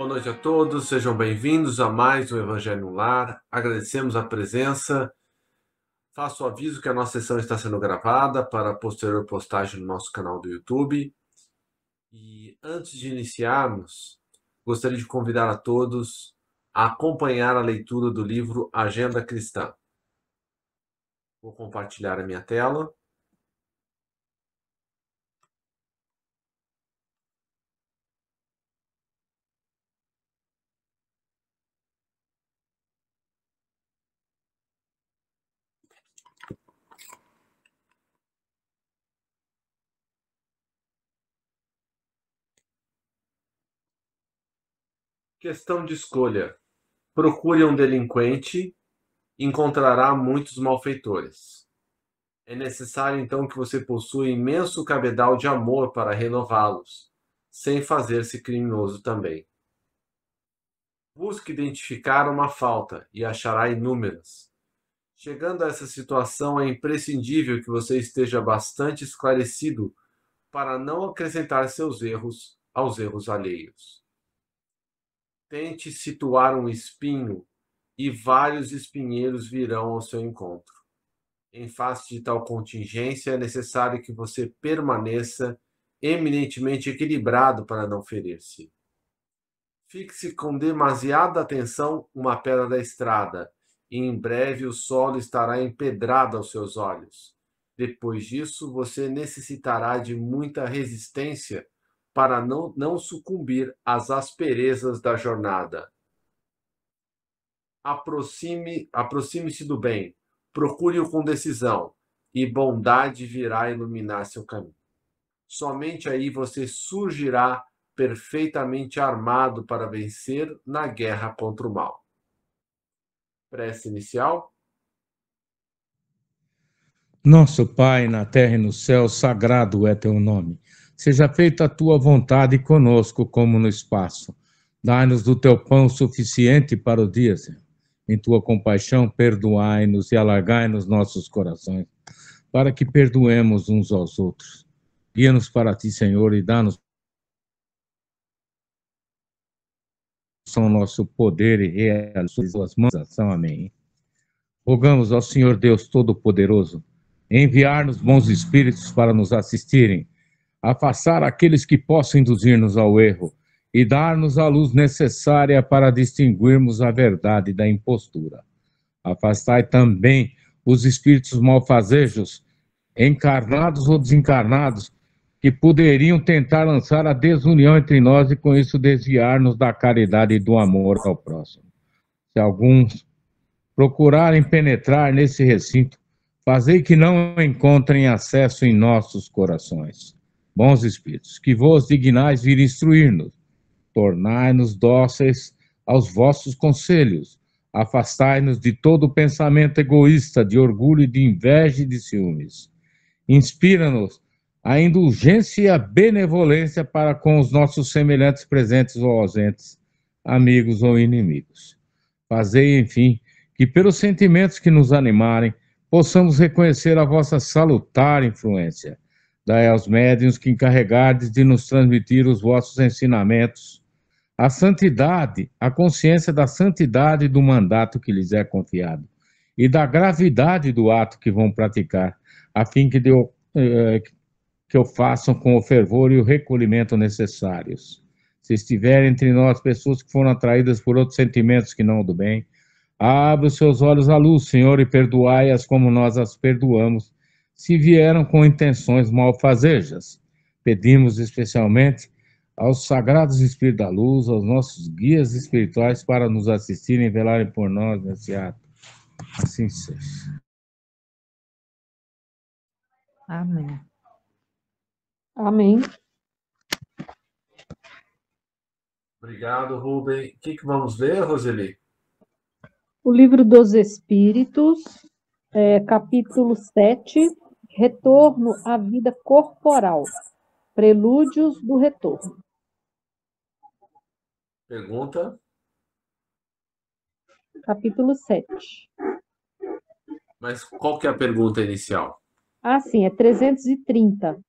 Boa noite a todos, sejam bem-vindos a mais um Evangelho no Lar. Agradecemos a presença. Faço o aviso que a nossa sessão está sendo gravada para posterior postagem no nosso canal do YouTube. E antes de iniciarmos, gostaria de convidar a todos a acompanhar a leitura do livro Agenda Cristã. Vou compartilhar a minha tela. Questão de escolha. Procure um delinquente, encontrará muitos malfeitores. É necessário, então, que você possua imenso cabedal de amor para renová-los, sem fazer-se criminoso também. Busque identificar uma falta e achará inúmeras. Chegando a essa situação, é imprescindível que você esteja bastante esclarecido para não acrescentar seus erros aos erros alheios. Tente situar um espinho e vários espinheiros virão ao seu encontro. Em face de tal contingência, é necessário que você permaneça eminentemente equilibrado para não ferir-se. Fixe com demasiada atenção uma pedra da estrada, e em breve o solo estará empedrado aos seus olhos. Depois disso, você necessitará de muita resistência para não sucumbir às asperezas da jornada. Aproxime-se do bem, procure-o com decisão, e bondade virá iluminar seu caminho. Somente aí você surgirá perfeitamente armado para vencer na guerra contra o mal. Prece inicial. Nosso Pai, na terra e no céu, sagrado é teu nome. Seja feita a tua vontade conosco como no espaço. Dai-nos do teu pão suficiente para o dia, Senhor. Em tua compaixão, perdoai-nos e alargai-nos nossos corações, para que perdoemos uns aos outros. Guia-nos para ti, Senhor, e dá-nos o nosso poder e realização suas mãos. Amém. Rogamos ao Senhor Deus Todo-Poderoso enviar-nos bons espíritos para nos assistirem, afastar aqueles que possam induzir-nos ao erro e dar-nos a luz necessária para distinguirmos a verdade da impostura. Afastai também os espíritos malfazejos, encarnados ou desencarnados, que poderiam tentar lançar a desunião entre nós e com isso desviar-nos da caridade e do amor ao próximo. Se alguns procurarem penetrar nesse recinto, fazei que não encontrem acesso em nossos corações. Bons espíritos, que vos dignais vir instruir-nos, tornai-nos dóceis aos vossos conselhos, afastai-nos de todo pensamento egoísta, de orgulho, de inveja e de ciúmes. Inspira-nos a indulgência e a benevolência para com os nossos semelhantes presentes ou ausentes, amigos ou inimigos. Fazei, enfim, que pelos sentimentos que nos animarem, possamos reconhecer a vossa salutar influência. Dai aos médiuns que encarregardes de nos transmitir os vossos ensinamentos, a santidade, a consciência da santidade do mandato que lhes é confiado e da gravidade do ato que vão praticar, a fim que o façam com o fervor e o recolhimento necessários. Se estiver entre nós pessoas que foram atraídas por outros sentimentos que não o do bem, abra os seus olhos à luz, Senhor, e perdoai-as como nós as perdoamos, se vieram com intenções malfazejas. Pedimos especialmente aos sagrados Espíritos da Luz, aos nossos guias espirituais, para nos assistirem e velarem por nós nesse ato. Assim seja. Amém. Amém. Obrigado, Rubem. O que vamos ler, Roseli? O Livro dos Espíritos, capítulo 7, Retorno à vida corporal. Prelúdios do retorno. Pergunta? Capítulo 7. Mas qual que é a pergunta inicial? Ah, sim, é 330.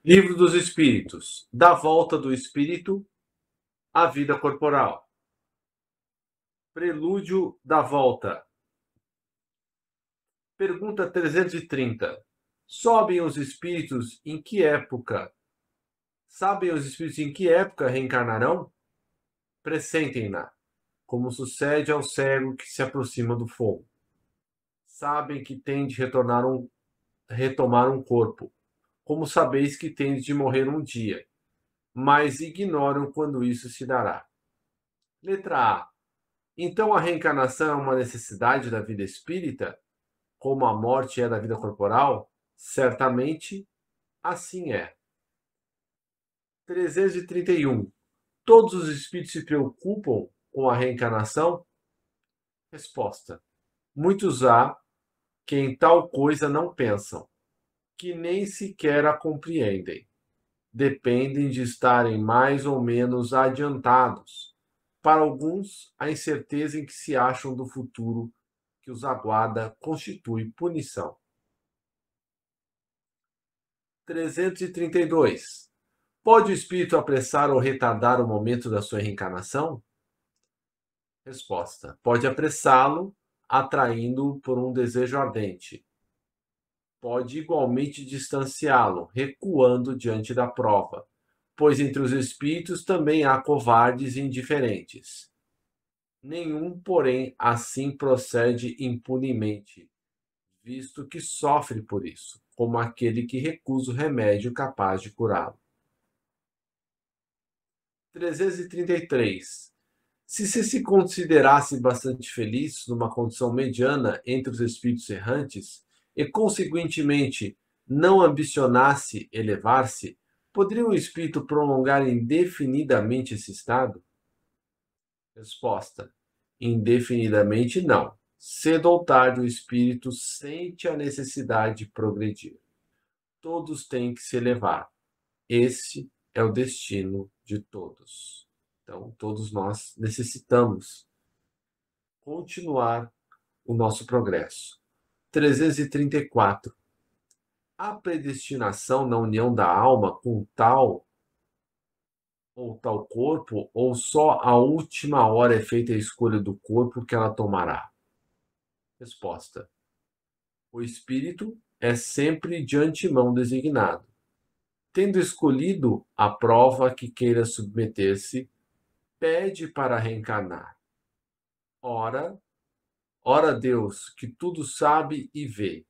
Livro dos Espíritos. Da volta do espírito à vida corporal. Prelúdio da volta. Pergunta 330. Sabem os espíritos em que época reencarnarão? Pressentem-na, como sucede ao cego que se aproxima do fogo. Sabem que têm de retomar um corpo, como sabeis que tendes de morrer um dia, mas ignoram quando isso se dará. Letra A. Então a reencarnação é uma necessidade da vida espírita, como a morte é da vida corporal? Certamente, assim é. 331. Todos os espíritos se preocupam com a reencarnação? Resposta. Muitos há que em tal coisa não pensam, que nem sequer a compreendem. Dependem de estarem mais ou menos adiantados. Para alguns, a incerteza em que se acham do futuro que os aguarda constitui punição. 332. Pode o espírito apressar ou retardar o momento da sua reencarnação? Resposta. Pode apressá-lo, atraindo-o por um desejo ardente. Pode igualmente distanciá-lo, recuando diante da prova, pois entre os espíritos também há covardes e indiferentes. Nenhum, porém, assim procede impunemente, visto que sofre por isso, como aquele que recusa o remédio capaz de curá-lo. 333. Se se considerasse bastante feliz numa condição mediana entre os espíritos errantes e, consequentemente, não ambicionasse elevar-se, poderia o espírito prolongar indefinidamente esse estado? Resposta. Indefinidamente não. Cedo ou tarde o espírito sente a necessidade de progredir. Todos têm que se elevar. Esse é o destino de todos. Então, todos nós necessitamos continuar o nosso progresso. 334. A predestinação na união da alma com tal ou tal corpo, ou só a última hora é feita a escolha do corpo que ela tomará? Resposta. O espírito é sempre de antemão designado. Tendo escolhido a prova a que queira submeter-se, pede para reencarnar. Ora Deus, que tudo sabe e vê,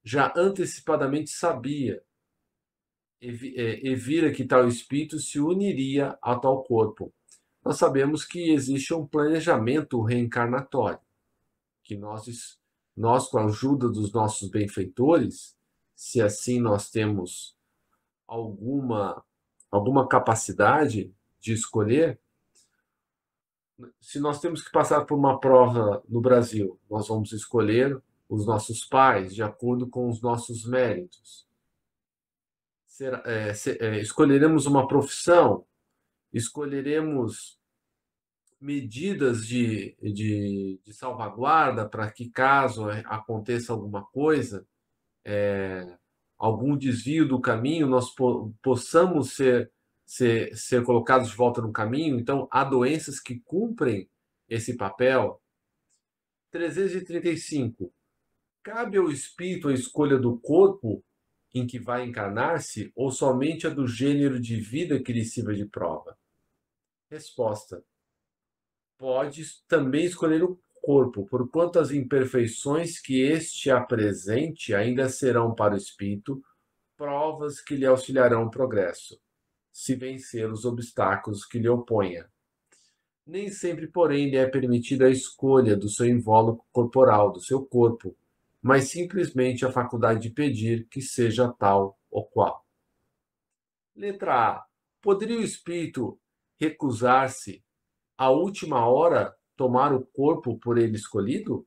já antecipadamente sabia e vira que tal espírito se uniria a tal corpo. Nós sabemos que existe um planejamento reencarnatório, que nós com a ajuda dos nossos benfeitores, se assim nós temos alguma capacidade de escolher, se nós temos que passar por uma prova no Brasil, nós vamos escolher os nossos pais de acordo com os nossos méritos. Escolheremos uma profissão, escolheremos medidas de salvaguarda para que, caso aconteça alguma coisa, algum desvio do caminho, nós possamos ser colocados de volta no caminho. Então, há doenças que cumprem esse papel. 335. Cabe ao espírito a escolha do corpo em que vai encarnar-se ou somente a do gênero de vida que lhe sirva de prova? Resposta. Pode também escolher o corpo, porquanto as imperfeições que este apresente ainda serão para o espírito provas que lhe auxiliarão o progresso, se vencer os obstáculos que lhe oponha. Nem sempre, porém, lhe é permitida a escolha do seu invólucro corporal, do seu corpo, mas simplesmente a faculdade de pedir que seja tal ou qual. Letra A. Poderia o espírito recusar-se, à última hora, tomar o corpo por ele escolhido?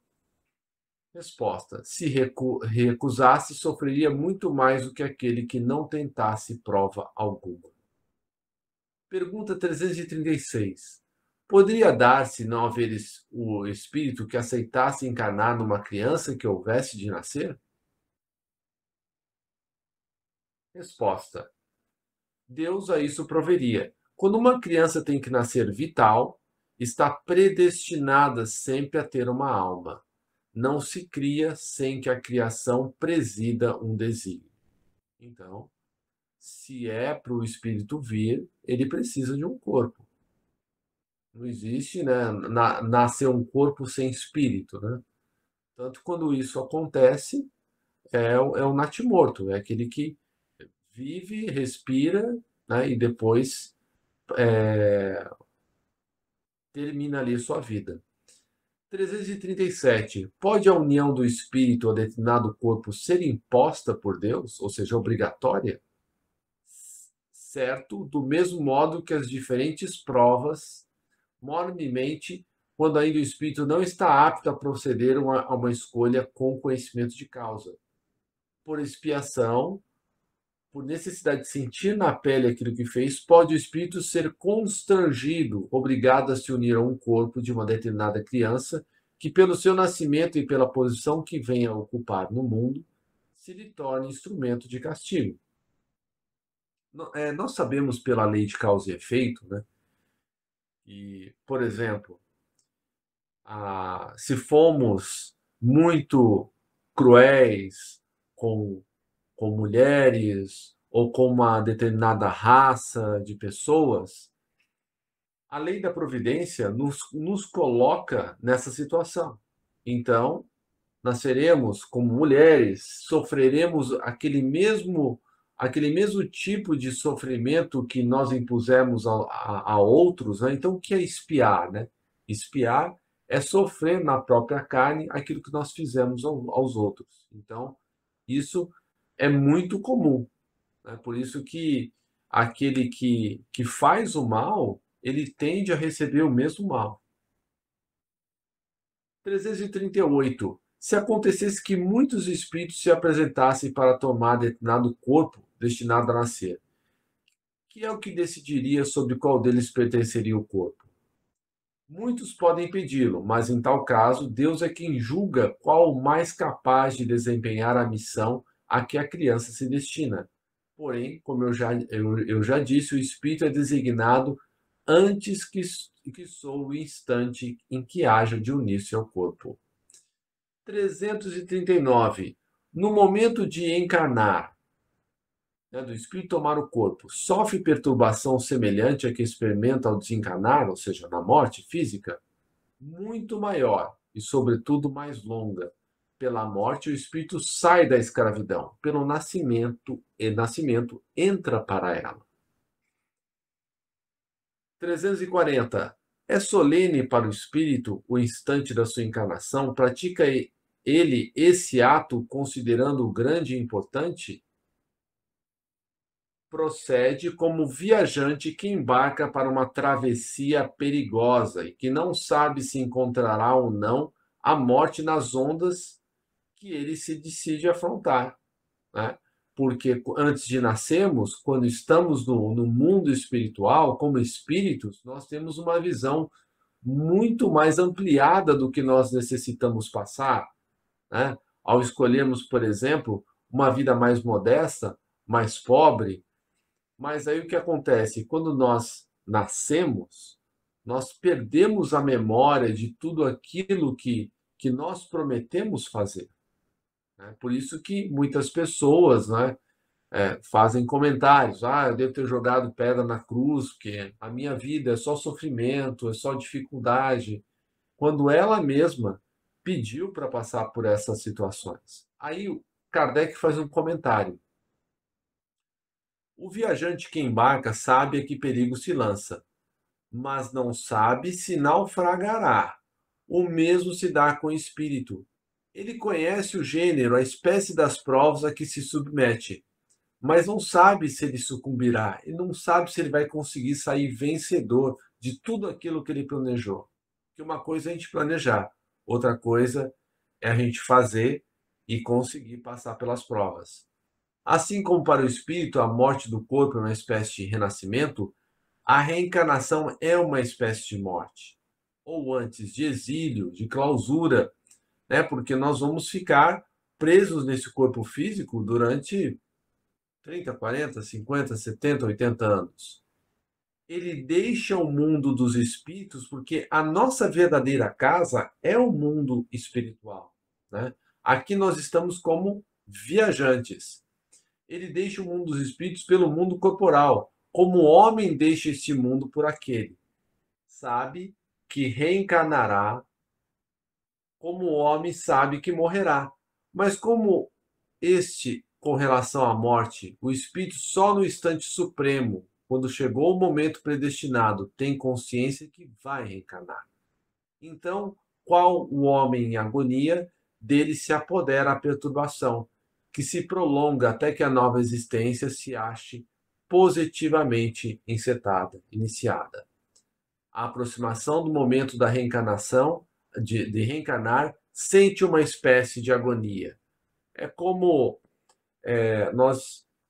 Resposta. Se recusasse, sofreria muito mais do que aquele que não tentasse prova alguma. Pergunta 336. Poderia dar-se não haver o espírito que aceitasse encarnar numa criança que houvesse de nascer? Resposta. Deus a isso proveria. Quando uma criança tem que nascer vital, está predestinada sempre a ter uma alma. Não se cria sem que a criação presida um desígnio. Então, se é para o espírito vir, ele precisa de um corpo. Não existe, né, nascer um corpo sem espírito, né? Tanto quando isso acontece, é o natimorto, é aquele que vive, respira, né, e depois termina ali sua vida. 337. Pode a união do espírito a determinado corpo ser imposta por Deus, ou seja, obrigatória? Certo, do mesmo modo que as diferentes provas, mormemente, quando ainda o espírito não está apto a proceder a uma escolha com conhecimento de causa. Por expiação, por necessidade de sentir na pele aquilo que fez, pode o espírito ser constrangido, obrigado a se unir a um corpo de uma determinada criança, que pelo seu nascimento e pela posição que venha a ocupar no mundo, se lhe torne instrumento de castigo. Nós sabemos pela lei de causa e efeito, né? E, por exemplo, se fomos muito cruéis com mulheres ou com uma determinada raça de pessoas, a lei da providência nos coloca nessa situação. Então, nasceremos como mulheres, sofreremos aquele mesmo tipo de sofrimento que nós impusemos a outros, né? Então, o que é espiar, né? Espiar é sofrer na própria carne aquilo que nós fizemos aos outros. Então, isso é muito comum, né? Por isso que aquele que faz o mal, ele tende a receber o mesmo mal. 338. Se acontecesse que muitos espíritos se apresentassem para tomar determinado corpo destinado a nascer, que é o que decidiria sobre qual deles pertenceria o corpo? Muitos podem pedi-lo, mas em tal caso, Deus é quem julga qual o mais capaz de desempenhar a missão a que a criança se destina. Porém, como eu já disse, o espírito é designado antes que sou o instante em que haja de unir-se ao corpo. 339. No momento de encarnar, né, do espírito tomar o corpo, sofre perturbação semelhante à que experimenta ao desencarnar, ou seja, na morte física? Muito maior e, sobretudo, mais longa. Pela morte, o espírito sai da escravidão. Pelo nascimento entra para ela. 340. É solene para o espírito o instante da sua encarnação? Pratica ele esse ato considerando-o grande e importante? Procede como viajante que embarca para uma travessia perigosa e que não sabe se encontrará ou não a morte nas ondas que ele se decide afrontar, né? Porque antes de nascermos, quando estamos no mundo espiritual, como espíritos, nós temos uma visão muito mais ampliada do que nós necessitamos passar, né? Ao escolhermos, por exemplo, uma vida mais modesta, mais pobre. Mas aí o que acontece? Quando nós nascemos, nós perdemos a memória de tudo aquilo que nós prometemos fazer, né? Por isso que muitas pessoas, né, fazem comentários. Eu devo ter jogado pedra na cruz, porque a minha vida é só sofrimento, é só dificuldade, quando ela mesma pediu para passar por essas situações. Aí o Kardec faz um comentário. O viajante que embarca sabe a que perigo se lança, mas não sabe se naufragará. O mesmo se dá com o espírito. Ele conhece o gênero, a espécie das provas a que se submete, mas não sabe se ele sucumbirá, e não sabe se ele vai conseguir sair vencedor de tudo aquilo que ele planejou. Porque uma coisa é a gente planejar, outra coisa é a gente fazer e conseguir passar pelas provas. Assim como para o espírito a morte do corpo é uma espécie de renascimento, a reencarnação é uma espécie de morte, ou antes, de exílio, de clausura, né? Porque nós vamos ficar presos nesse corpo físico durante 30, 40, 50, 70, 80 anos. Ele deixa o mundo dos espíritos porque a nossa verdadeira casa é o mundo espiritual, né? Aqui nós estamos como viajantes. Ele deixa o mundo dos espíritos pelo mundo corporal, como o homem deixa este mundo por aquele. Sabe que reencarnará, como o homem sabe que morrerá. Mas como este, com relação à morte, o espírito só no instante supremo, quando chegou o momento predestinado, tem consciência que vai reencarnar. Então, qual o homem em agonia, dele se apodera a perturbação, que se prolonga até que a nova existência se ache positivamente encetada, iniciada. A aproximação do momento da reencarnação, de reencarnar, sente uma espécie de agonia. É como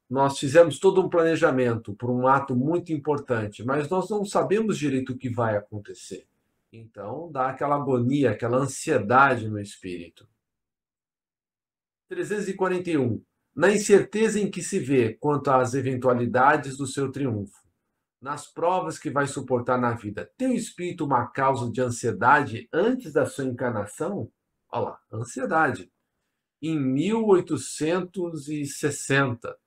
nós fizemos todo um planejamento por um ato muito importante, mas nós não sabemos direito o que vai acontecer. Então, dá aquela agonia, aquela ansiedade no espírito. 341. Na incerteza em que se vê quanto às eventualidades do seu triunfo, nas provas que vai suportar na vida, tem o espírito uma causa de ansiedade antes da sua encarnação? Olha lá, ansiedade. Em 1860,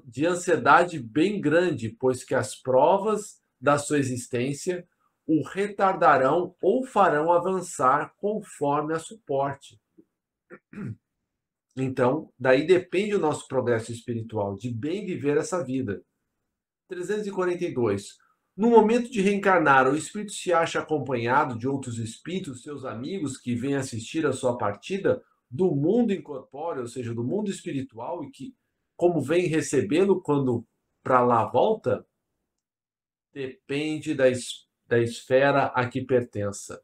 de ansiedade bem grande, pois que as provas da sua existência o retardarão ou farão avançar conforme a suporte. Então, daí depende o nosso progresso espiritual, de bem viver essa vida. 342. No momento de reencarnar, o espírito se acha acompanhado de outros espíritos, seus amigos, que vêm assistir a sua partida do mundo incorpóreo, ou seja, do mundo espiritual, e que, como vem recebê-lo quando para lá volta, depende da esfera a que pertença.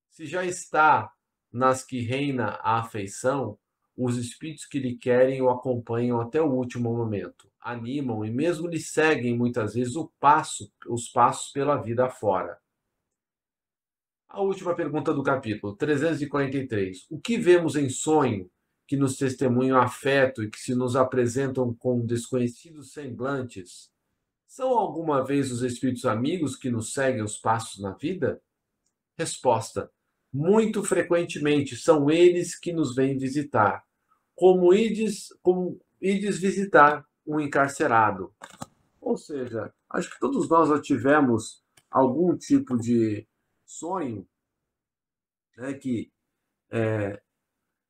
Se já está nas que reina a afeição, os espíritos que lhe querem o acompanham até o último momento, animam e mesmo lhe seguem muitas vezes os passos pela vida afora. A última pergunta do capítulo, 343. O que vemos em sonho que nos testemunham afeto e que se nos apresentam com desconhecidos semblantes? São alguma vez os espíritos amigos que nos seguem os passos na vida? Resposta. Muito frequentemente são eles que nos vêm visitar, como ides visitar um encarcerado. Ou seja, acho que todos nós já tivemos algum tipo de sonho, né, que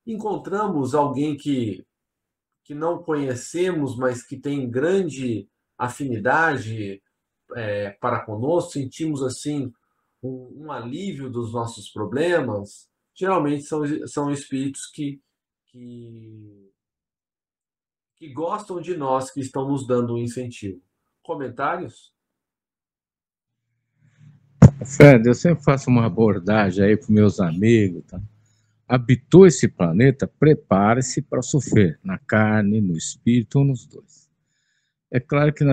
encontramos alguém que não conhecemos, mas que tem grande afinidade para conosco, sentimos assim um alívio dos nossos problemas. Geralmente são espíritos que gostam de nós, que estão nos dando um incentivo. Comentários? Fred, eu sempre faço uma abordagem aí para meus amigos, tá? Habitou esse planeta, prepare-se para sofrer, na carne, no espírito ou nos dois. É claro que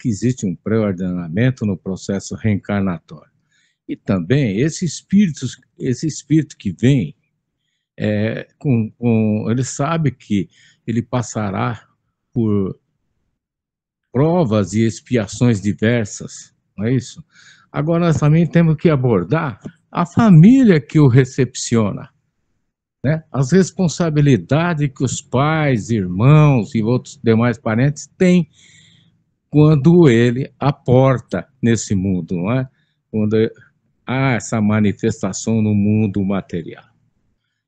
existe um pré-ordenamento no processo reencarnatório. E também esse espírito que vem, ele sabe que ele passará por provas e expiações diversas, não é isso? Agora, nós também temos que abordar a família que o recepciona, né? As responsabilidades que os pais, irmãos e outros demais parentes têm quando ele aporta nesse mundo, não é? Quando há essa manifestação no mundo material.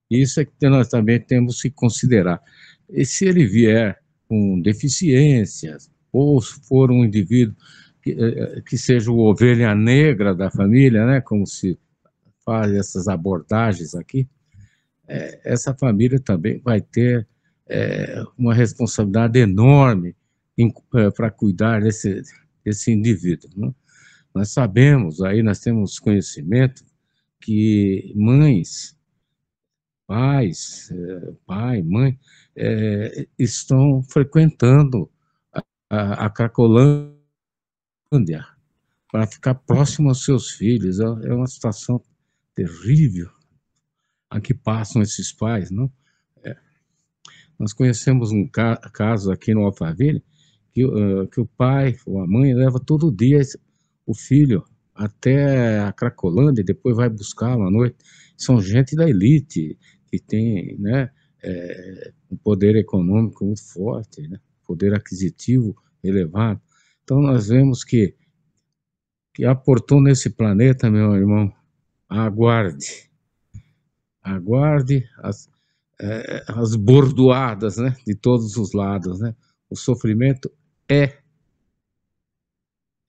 Isso é que nós também temos que considerar. E se ele vier com deficiências, ou for um indivíduo que seja o ovelha negra da família, né, como se faz essas abordagens aqui, essa família também vai ter uma responsabilidade enorme para cuidar desse indivíduo, né? Nós sabemos, aí nós temos conhecimento que mães, pais, pai, mãe, estão frequentando a Cracolândia para ficar próximo aos seus filhos. É uma situação terrível a que passam esses pais, não? Nós conhecemos um caso aqui no Alphaville que o pai ou a mãe leva todo dia o filho até a Cracolândia e depois vai buscá-lo à noite. São gente da elite que tem, né, um poder econômico muito forte, né, poder aquisitivo elevado. Então nós vemos que aportou nesse planeta, meu irmão, aguarde, aguarde as bordoadas, né, de todos os lados, né? O sofrimento é,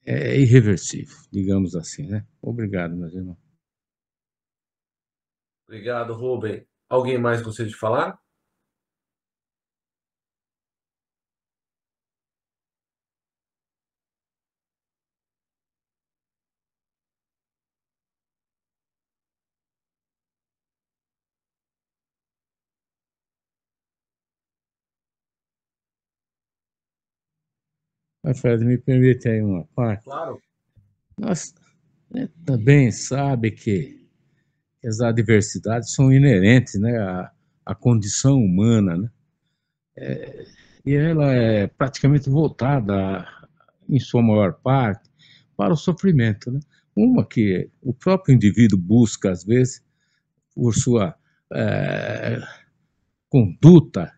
é irreversível, digamos assim, né? Obrigado, meus irmãos. Obrigado, Rubem. Alguém mais gostaria de falar? Mas, Fred, me permite aí uma parte. Claro. Nós também sabe que as adversidades são inerentes, né, à condição humana, né? E ela é praticamente voltada, em sua maior parte, para o sofrimento, né? Uma que o próprio indivíduo busca, às vezes, por sua eh, conduta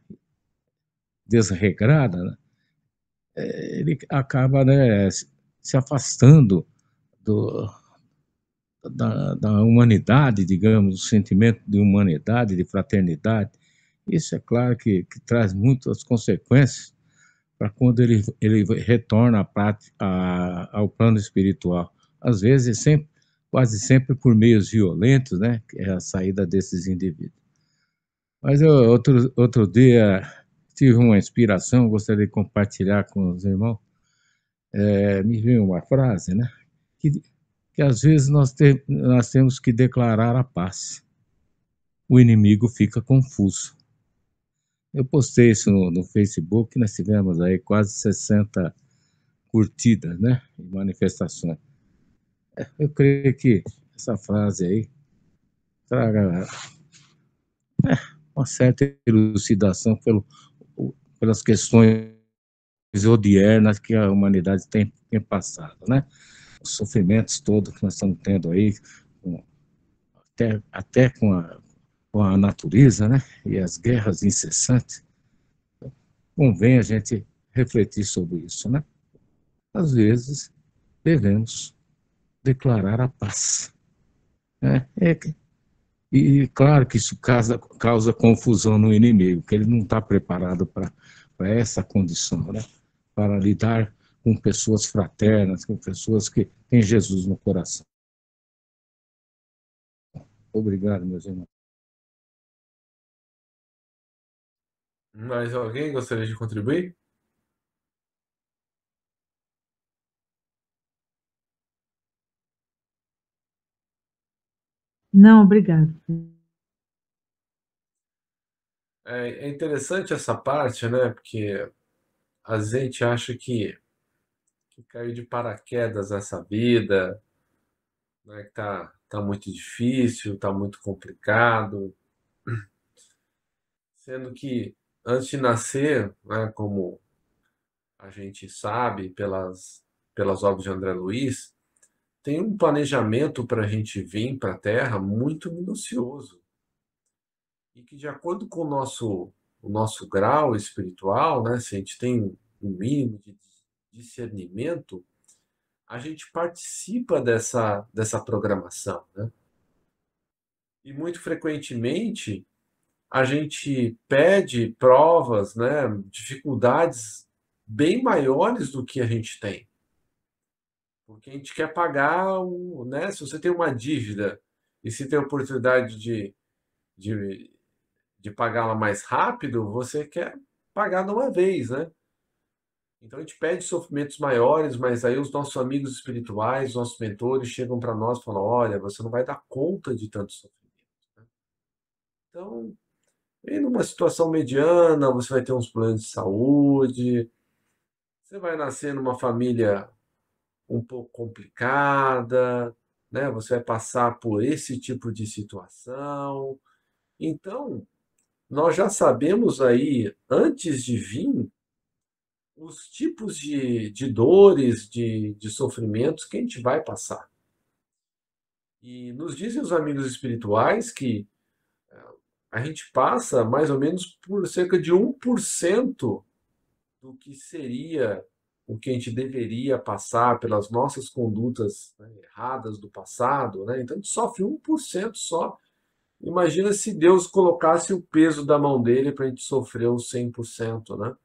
desregrada, né? Ele acaba, né, se afastando do, da humanidade, digamos, do sentimento de humanidade, de fraternidade. Isso é claro que traz muitas consequências para quando ele retorna ao plano espiritual. Às vezes, quase sempre por meios violentos, né, que é a saída desses indivíduos. Mas outro dia tive uma inspiração, gostaria de compartilhar com os irmãos. Me veio uma frase, né, que, que às vezes nós temos que declarar a paz. O inimigo fica confuso. Eu postei isso no Facebook, nós tivemos aí quase 60 curtidas, né, em manifestações. Eu creio que essa frase aí traga uma certa elucidação pelas questões odiernas que a humanidade tem passado, né? Os sofrimentos todos que nós estamos tendo aí, até com a natureza, né? E as guerras incessantes. Convém a gente refletir sobre isso, né? Às vezes, devemos declarar a paz. Né? E claro que isso causa confusão no inimigo, que ele não está preparado para essa condição, né? Para lidar com pessoas fraternas, com pessoas que têm Jesus no coração. Obrigado, meus irmãos. Mais alguém gostaria de contribuir? Não, obrigado. É interessante essa parte, né? Porque a gente acha que caiu de paraquedas nessa vida, né? Que tá muito difícil, tá muito complicado, sendo que antes de nascer, né? Como a gente sabe pelas obras de André Luiz, tem um planejamento para a gente vir para a Terra muito minucioso e que de acordo com o nosso grau espiritual, né? Se a gente tem um mínimo de discernimento, a gente participa dessa programação, né? E muito frequentemente a gente pede provas, né, dificuldades bem maiores do que a gente tem. Porque a gente quer pagar, né, se você tem uma dívida e se tem a oportunidade de, de pagá-la mais rápido, você quer pagar de uma vez, né? Então a gente pede sofrimentos maiores, mas aí os nossos amigos espirituais, nossos mentores chegam para nós e falam: olha, você não vai dar conta de tanto sofrimento, né? Então, em uma situação mediana, você vai ter uns planos de saúde, você vai nascer numa família um pouco complicada, né? Você vai passar por esse tipo de situação. Então, nós já sabemos aí, antes de vir, os tipos de dores, de sofrimentos que a gente vai passar. E nos dizem os amigos espirituais que a gente passa mais ou menos por cerca de 1% do que seria o que a gente deveria passar pelas nossas condutas, né, erradas do passado, né? Então a gente sofre 1% só. Imagina se Deus colocasse o peso da mão dele para a gente sofrer os 100%, né?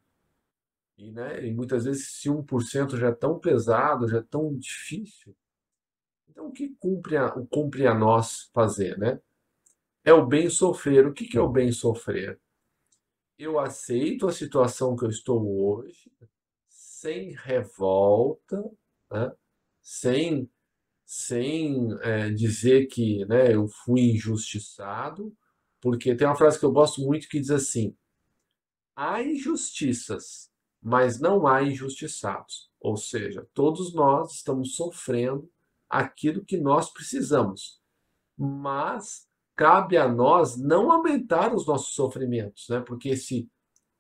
E muitas vezes, se 1% já é tão pesado, já é tão difícil, então o que cumpre a nós fazer, né? É o bem sofrer. O que é o bem sofrer? Eu aceito a situação que eu estou hoje, sem revolta, né? sem, sem dizer que, né, eu fui injustiçado, porque tem uma frase que eu gosto muito que diz assim: há injustiças, mas não há injustiçados. Ou seja, todos nós estamos sofrendo aquilo que nós precisamos, mas cabe a nós não aumentar os nossos sofrimentos, né? Porque se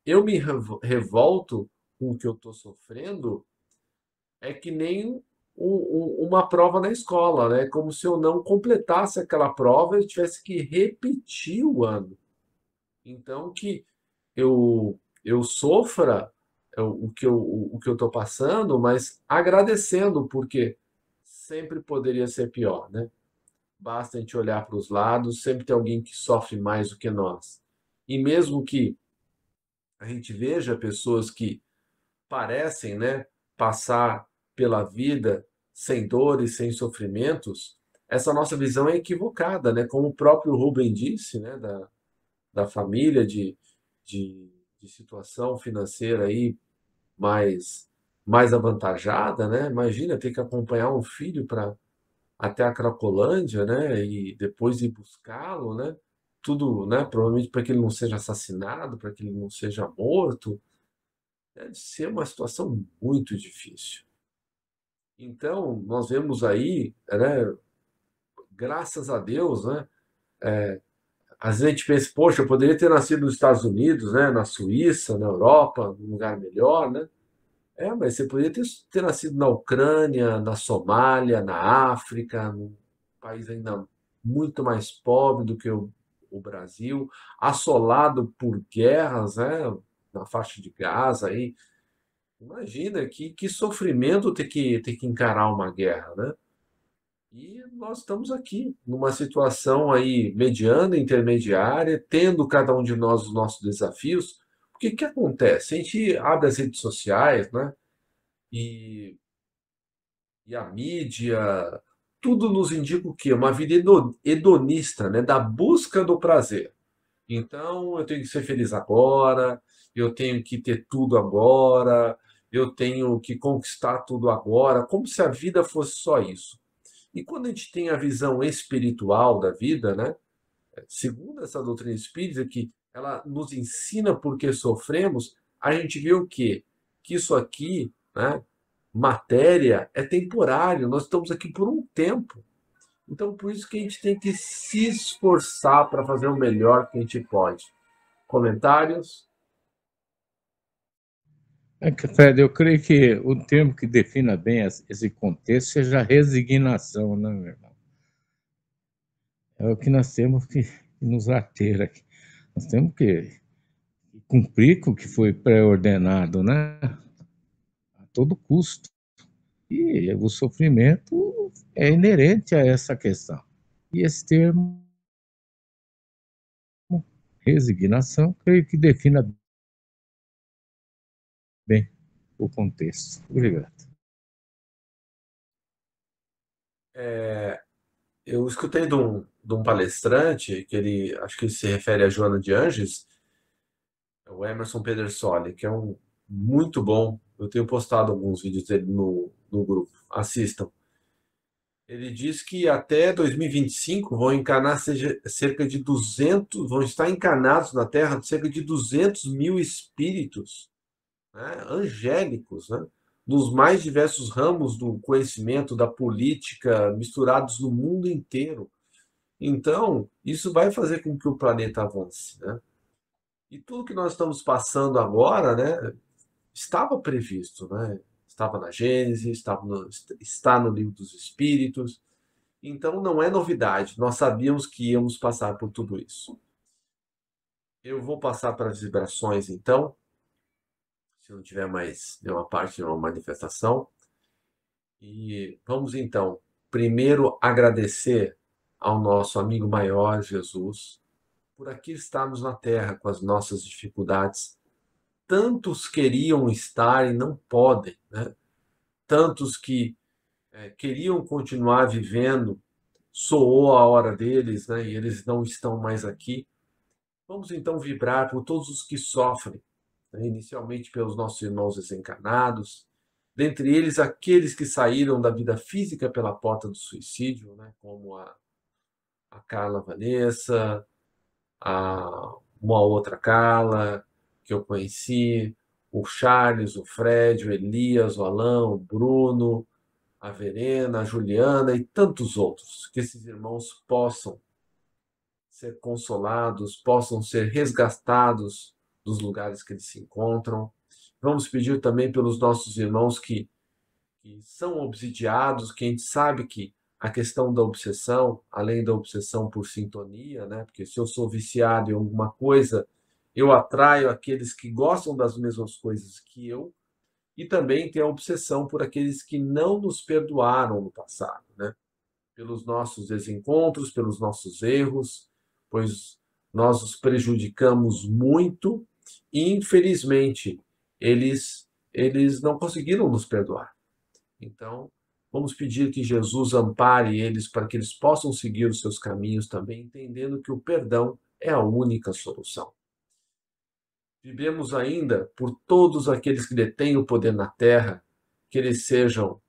eu me revolto com o que eu estou sofrendo, é que nem uma prova na escola, né? Como se eu não completasse aquela prova e tivesse que repetir o ano. Então, que eu sofra o que eu estou passando, mas agradecendo, porque sempre poderia ser pior, né? Basta a gente olhar para os lados, sempre tem alguém que sofre mais do que nós. E mesmo que a gente veja pessoas que parecem, né, passar pela vida sem dores, sem sofrimentos, essa nossa visão é equivocada, né? Como o próprio Rubem disse, né, da família de situação financeira aí mais avantajada, né? Imagina ter que acompanhar um filho para até a Cracolândia, né? E depois ir buscá-lo, né? Tudo, né? Provavelmente para que ele não seja assassinado, para que ele não seja morto. Deve ser uma situação muito difícil. Então, nós vemos aí, né? Graças a Deus, né? Às vezes a gente pensa, poxa, eu poderia ter nascido nos Estados Unidos, né? Na Suíça, na Europa, num lugar melhor, né? Mas você poderia ter nascido na Ucrânia, na Somália, na África, num país ainda muito mais pobre do que o Brasil, assolado por guerras, né, na faixa de Gaza. Aí. Imagina que sofrimento ter que encarar uma guerra, né? E nós estamos aqui, numa situação aí mediana, intermediária, tendo cada um de nós os nossos desafios. O que acontece? A gente abre as redes sociais, né? E, e a mídia, tudo nos indica o quê? Uma vida hedonista, né? Da busca do prazer. Então, eu tenho que ser feliz agora, eu tenho que ter tudo agora, eu tenho que conquistar tudo agora, como se a vida fosse só isso. E quando a gente tem a visão espiritual da vida, né? Segundo essa doutrina espírita, que ela nos ensina por que sofremos, a gente vê o quê? Que isso aqui, né? Matéria é temporário, nós estamos aqui por um tempo. Então, por isso que a gente tem que se esforçar para fazer o melhor que a gente pode. Comentários? Fred, eu creio que o termo que defina bem esse contexto seja resignação, né, meu irmão? É o que nós temos que nos ater aqui. Nós temos que cumprir com o que foi pré-ordenado, né? A todo custo. E o sofrimento é inerente a essa questão. E esse termo, resignação, creio que defina bem o contexto. Obrigado. Eu escutei de um palestrante, que ele, acho que ele se refere a Joana de Anges, o Emerson Pedersoli, que é um muito bom. Eu tenho postado alguns vídeos dele no grupo. Assistam. Ele diz que até 2025 vão encarnar cerca de 200, vão estar encarnados na Terra cerca de 200 mil espíritos, né, angélicos, né, dos mais diversos ramos do conhecimento, da política, misturados no mundo inteiro. Então, isso vai fazer com que o planeta avance, né? E tudo que nós estamos passando agora, né, estava previsto, né? Estava na Gênesis, está no Livro dos Espíritos. Então não é novidade, nós sabíamos que íamos passar por tudo isso. Eu vou passar para as vibrações, então, se não tiver mais nenhuma parte, nenhuma manifestação. E vamos então, primeiro agradecer ao nosso amigo maior, Jesus, por aqui estarmos na Terra com as nossas dificuldades. Tantos queriam estar e não podem, né? Tantos que queriam continuar vivendo, soou a hora deles, né? E eles não estão mais aqui. Vamos então vibrar por todos os que sofrem, né? Inicialmente pelos nossos irmãos desencarnados, dentre eles aqueles que saíram da vida física pela porta do suicídio, né? Como a Carla Vanessa, uma outra Carla que eu conheci, o Charles, o Fred, o Elias, o Alain, o Bruno, a Verena, a Juliana e tantos outros. Que esses irmãos possam ser consolados, possam ser resgatados dos lugares que eles se encontram. Vamos pedir também pelos nossos irmãos que são obsidiados, que a gente sabe que a questão da obsessão, além da obsessão por sintonia, né? Porque se eu sou viciado em alguma coisa, eu atraio aqueles que gostam das mesmas coisas que eu, e também tem a obsessão por aqueles que não nos perdoaram no passado, né? Pelos nossos desencontros, pelos nossos erros, pois nós os prejudicamos muito e, infelizmente, eles não conseguiram nos perdoar. Então, vamos pedir que Jesus ampare eles para que eles possam seguir os seus caminhos também, entendendo que o perdão é a única solução. Vivemos ainda por todos aqueles que detêm o poder na terra, que eles sejam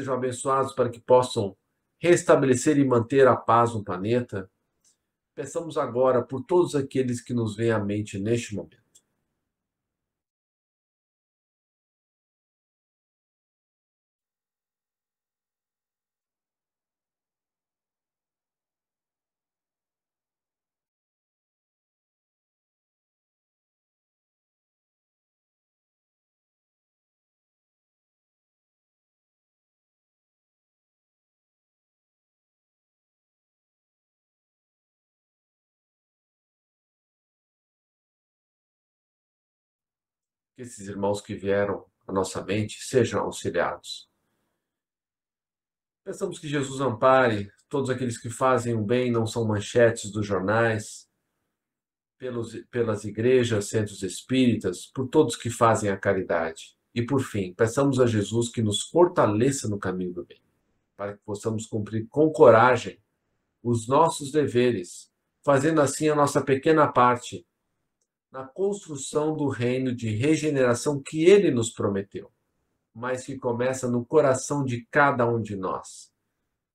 abençoados para que possam restabelecer e manter a paz no planeta. Peçamos agora por todos aqueles que nos vêm à mente neste momento. Que esses irmãos que vieram à nossa mente sejam auxiliados. Peçamos que Jesus ampare todos aqueles que fazem o bem, não são manchetes dos jornais, pelas igrejas, centros espíritas, por todos que fazem a caridade. E, por fim, peçamos a Jesus que nos fortaleça no caminho do bem, para que possamos cumprir com coragem os nossos deveres, fazendo assim a nossa pequena parte na construção do reino de regeneração que Ele nos prometeu, mas que começa no coração de cada um de nós,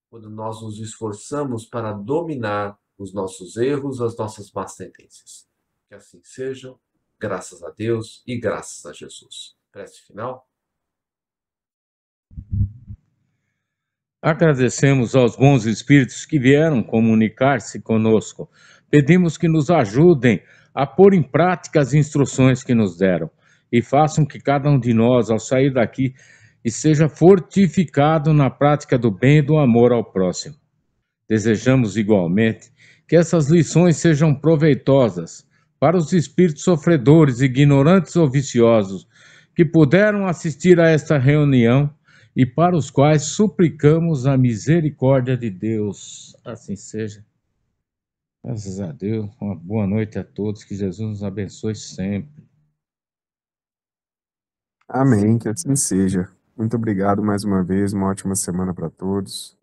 quando nós nos esforçamos para dominar os nossos erros, as nossas más tendências. Que assim seja, graças a Deus e graças a Jesus. Prece final. Agradecemos aos bons espíritos que vieram comunicar-se conosco. Pedimos que nos ajudem a pôr em prática as instruções que nos deram e façam que cada um de nós, ao sair daqui, esteja fortificado na prática do bem e do amor ao próximo. Desejamos igualmente que essas lições sejam proveitosas para os espíritos sofredores, ignorantes ou viciosos que puderam assistir a esta reunião e para os quais suplicamos a misericórdia de Deus. Assim seja. Graças a Deus. Uma boa noite a todos. Que Jesus nos abençoe sempre. Amém, que assim seja. Muito obrigado mais uma vez. Uma ótima semana para todos.